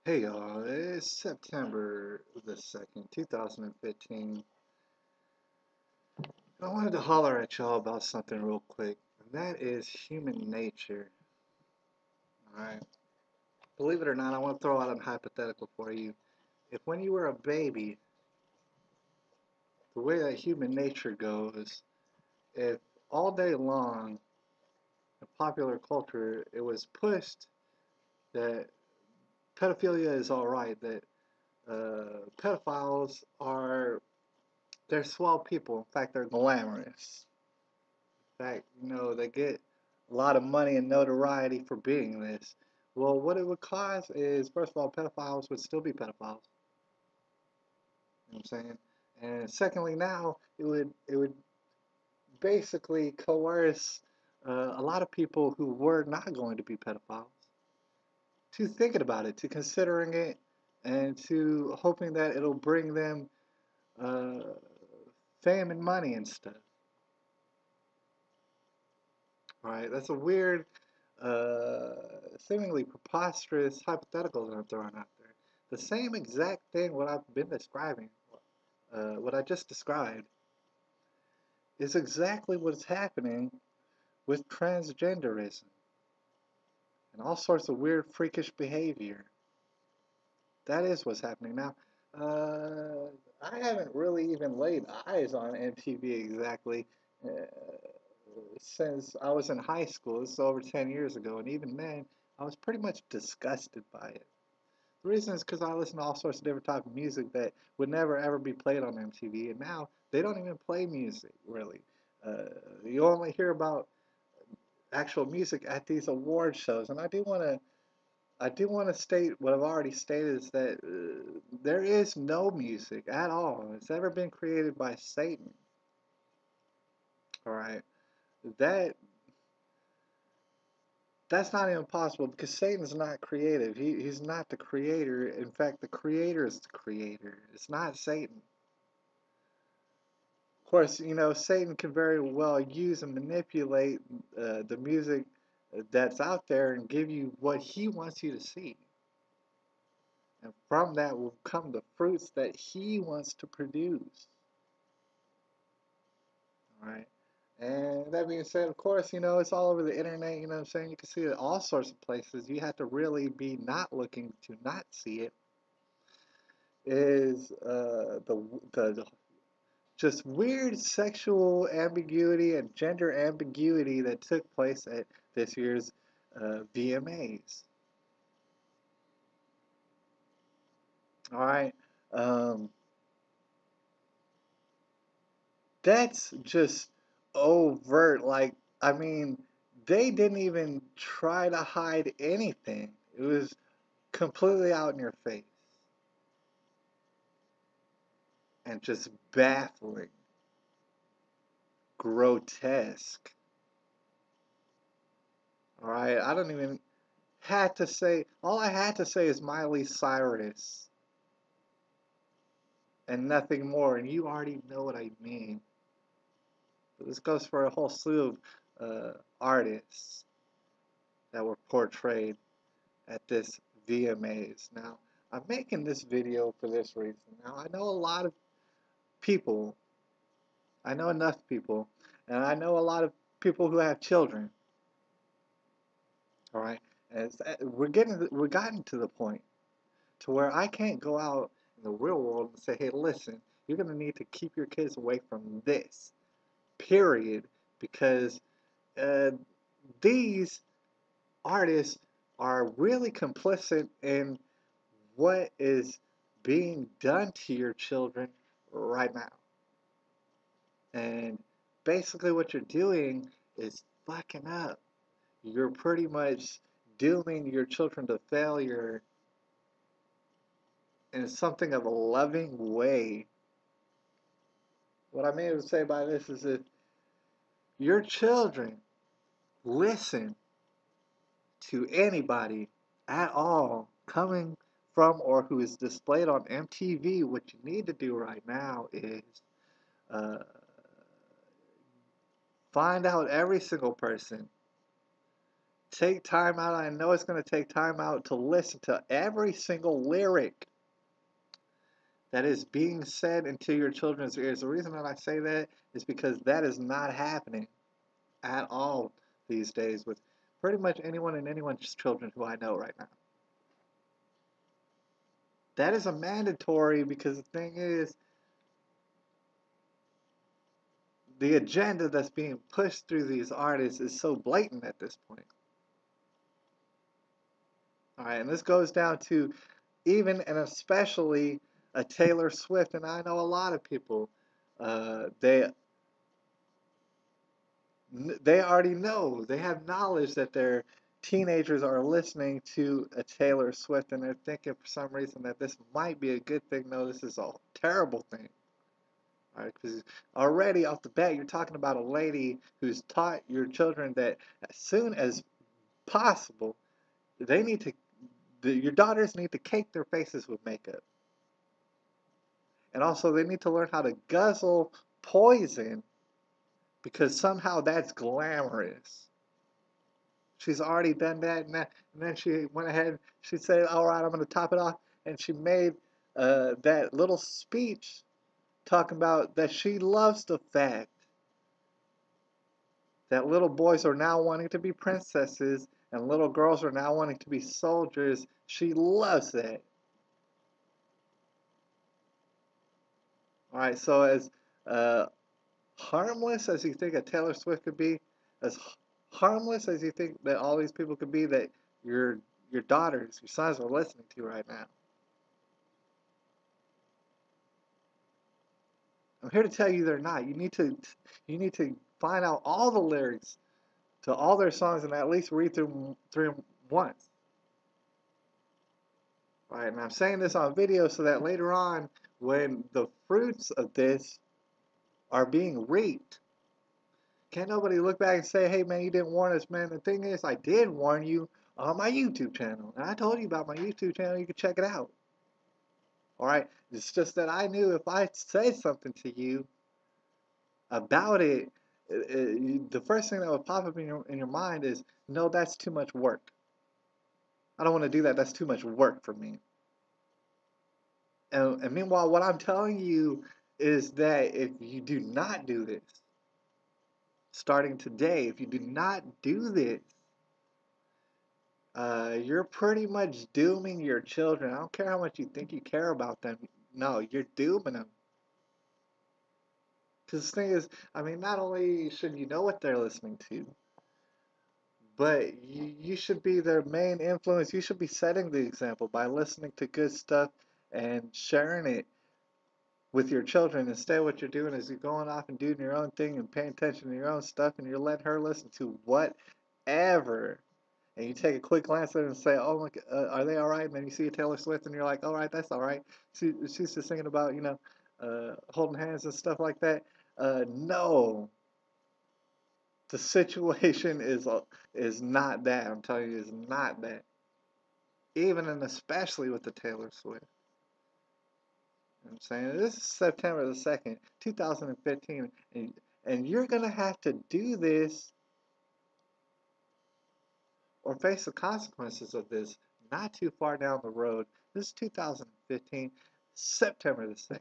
Hey y'all, it's September the 2nd, 2015. I wanted to holler at y'all about something real quick, and that is human nature. Alright? Believe it or not, I want to throw out a hypothetical for you. If when you were a baby, the way that human nature goes, if all day long in popular culture it was pushed that pedophilia is alright, that pedophiles are, they're swell people, in fact, they're glamorous. Fact, they get a lot of money and notoriety for being this. Well, what it would cause is, first of all, pedophiles would still be pedophiles. You know what I'm saying? And secondly, now it would basically coerce a lot of people who were not going to be pedophiles to thinking about it, to considering it, and to hoping that it'll bring them uh, fame and money and stuff. Right? That's a weird, uh, seemingly preposterous hypothetical that I'm throwing out there. The same exact thing what I've been describing, what I just described, is exactly what's happening with transgenderism and all sorts of weird, freakish behavior. That is what's happening now. Uh, I haven't really even laid eyes on MTV exactly since I was in high school. This is over 10 years ago, and even then, I was pretty much disgusted by it. The reason is because I listen to all sorts of different type of music that would never ever be played on MTV, and now they don't even play music really. Uh, you only hear about actual music at these award shows, and I do want to state what I've already stated is that there is no music at all. It's ever been created by Satan. All right, that that's not even possible because Satan's not creative. He's not the creator. In fact, the creator is the creator. It's not Satan. Of course, Satan can very well use and manipulate the music that's out there and give you what he wants you to see. And from that will come the fruits that he wants to produce. All right. And that being said, of course, it's all over the internet. You know what I'm saying? You can see it all sorts of places. You have to really be not looking to not see it. Is the just weird sexual ambiguity and gender ambiguity that took place at this year's VMAs. All right. Um, that's just overt. Like, I mean, they didn't even try to hide anything. It was completely out in your face and just baffling, grotesque. All right. I don't even had to say, all I had to say is Miley Cyrus and nothing more, and you already know what I mean. But this goes for a whole slew of artists that were portrayed at this VMAs. Now, I'm making this video for this reason. Now, I know a lot of people, I know enough people, and I know a lot of people who have children. All right, and we're gotten to the point to where I can't go out in the real world and say, hey, listen, you're gonna need to keep your kids away from this. Period, because uh, these artists are really complicit in what is being done to your children right now. And basically, what you're doing is fucking up. You're pretty much dooming your children to failure in something of a loving way. What I mean to say by this is if your children listen to anybody at all coming from or who is displayed on MTV, what you need to do right now is uh, find out every single person Take time out. I know it's going to take time out to listen to every single lyric that is being said into your children's ears. The reason that I say that is because that is not happening at all these days with pretty much anyone and anyone's children who I know right now. That is a mandatory because the thing is, the agenda that's being pushed through these artists is so blatant at this point. All right, and this goes down to even and especially a Taylor Swift, and I know a lot of people. They already know, they have knowledge that their teenagers are listening to a Taylor Swift, and they're thinking for some reason that this might be a good thing. No, this is a terrible thing. All right, because already off the bat, you're talking about a lady who's taught your children that as soon as possible, they need to, your daughters need to cake their faces with makeup. And also, they need to learn how to guzzle poison because somehow that's glamorous. She's already done that, and then she went ahead. She said, "All right, I'm going to top it off," and she made that little speech talking about that she loves the fact that little boys are now wanting to be princesses and little girls are now wanting to be soldiers. She loves that. All right, so as uh, harmless as you think a Taylor Swift could be, as harmless as you think that all these people could be that your daughters, your sons are listening to right now. I'm here to tell you they're not. You need to find out all the lyrics to all their songs and at least read through them once. All right, and I'm saying this on video so that later on, when the fruits of this are being reaped, can't nobody look back and say, hey man, you didn't warn us, man. The thing is, I did warn you on my YouTube channel. And I told you about my YouTube channel, you can check it out. Alright? It's just that I knew if I say something to you about it, the first thing that would pop up in your mind is, no, that's too much work. I don't want to do that. That's too much work for me. And meanwhile, what I'm telling you is that if you do not do this, starting today, if you do not do this, you're pretty much dooming your children. I don't care how much you think you care about them. No, you're dooming them. Because the thing is, I mean, not only should you know what they're listening to, but you should be their main influence. You should be setting the example by listening to good stuff and sharing it with your children. Instead, what you're doing is you're going off and doing your own thing and paying attention to your own stuff, and you're letting her listen to whatever. And you take a quick glance at it and say, "Oh, my, are they all right?" And then you see a Taylor Swift, and you're like, "All right, that's all right." She's just thinking about holding hands and stuff like that. No, the situation is not that. I'm telling you, is not that. Even and especially with the Taylor Swift. You know what I'm saying this is September the 2nd, 2015, and you're gonna have to do this or face the consequences of this not too far down the road. This is 2015, September the 2nd.